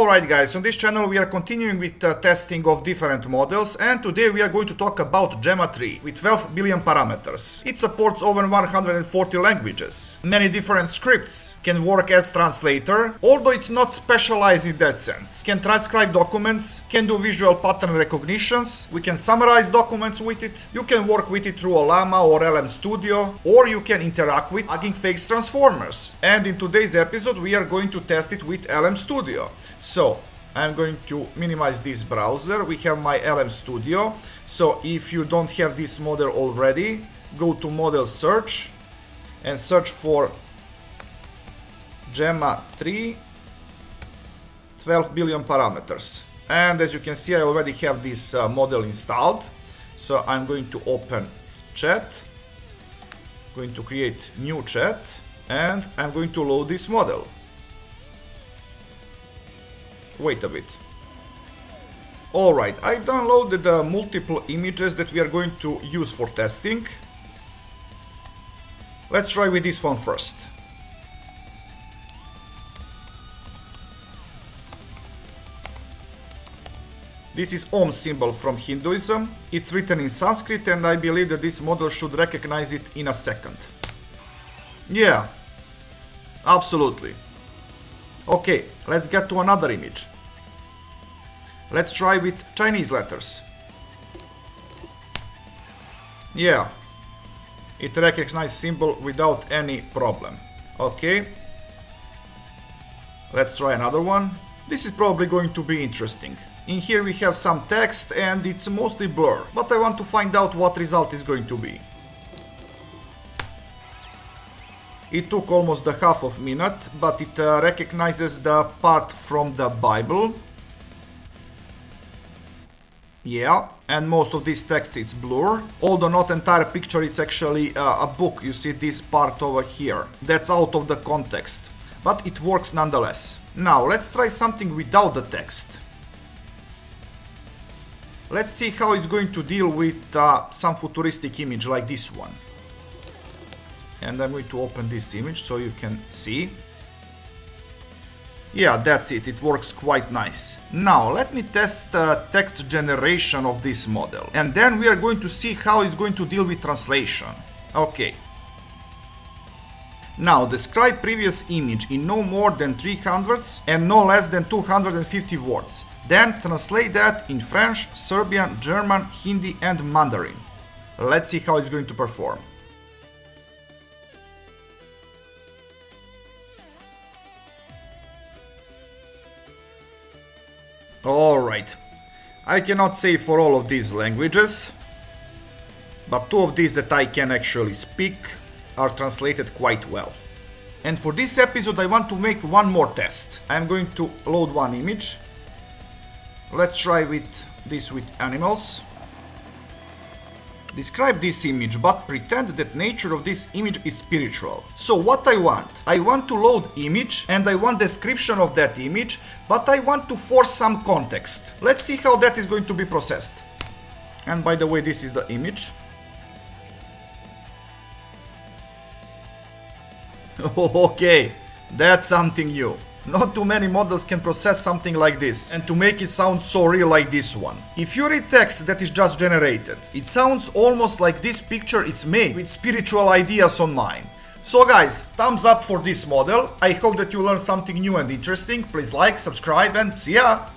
Alright guys, on this channel we are continuing with testing of different models, and today we are going to talk about Gemma3 with 12 billion parameters. It supports over 140 languages. Many different scripts, can work as translator, although it's not specialized in that sense. Can transcribe documents, can do visual pattern recognitions, we can summarize documents with it, you can work with it through a Llama or LM Studio, or you can interact with Hugging Face transformers. And in today's episode we are going to test it with LM Studio. So I'm going to minimize this browser. We have my LM Studio. So if you don't have this model already, go to model search and search for Gemma3 12 billion parameters. And as you can see, I already have this model installed. So I'm going to open chat, going to create new chat, and I'm going to load this model. Wait a bit. Alright, I downloaded multiple images that we are going to use for testing. Let's try with this one first. This is Om symbol from Hinduism. It's written in Sanskrit and I believe that this model should recognize it in a second. Yeah, absolutely. Okay, let's get to another image. Let's try with Chinese letters. Yeah, it recognizes symbol without any problem. Okay, let's try another one. This is probably going to be interesting. In here we have some text and it's mostly blur, but I want to find out what result is going to be. It took almost a half of a minute, but it recognizes the part from the Bible. Yeah, and most of this text is blur. Although not entire picture, it's actually a book. You see this part over here. That's out of the context, but it works nonetheless. Now let's try something without the text. Let's see how it's going to deal with some futuristic image like this one. And I'm going to open this image so you can see. Yeah, that's it. It works quite nice. Now let me test the text generation of this model. And then we are going to see how it's going to deal with translation. Okay. Now describe previous image in no more than 300 and no less than 250 words. Then translate that in French, Serbian, German, Hindi and Mandarin. Let's see how it's going to perform. Alright, I cannot say for all of these languages, but two of these that I can actually speak are translated quite well. And for this episode I want to make one more test. I'm going to load one image. Let's try with this with animals. Describe this image, but pretend that nature of this image is spiritual. So what I want to load image and I want description of that image, but I want to force some context. Let's see how that is going to be processed. And by the way, this is the image. Okay, that's something new. Not too many models can process something like this and to make it sound so real like this one. If you read text that is just generated, it sounds almost like this picture is made with spiritual ideas on mind. So guys, thumbs up for this model. I hope that you learned something new and interesting. Please like, subscribe and see ya!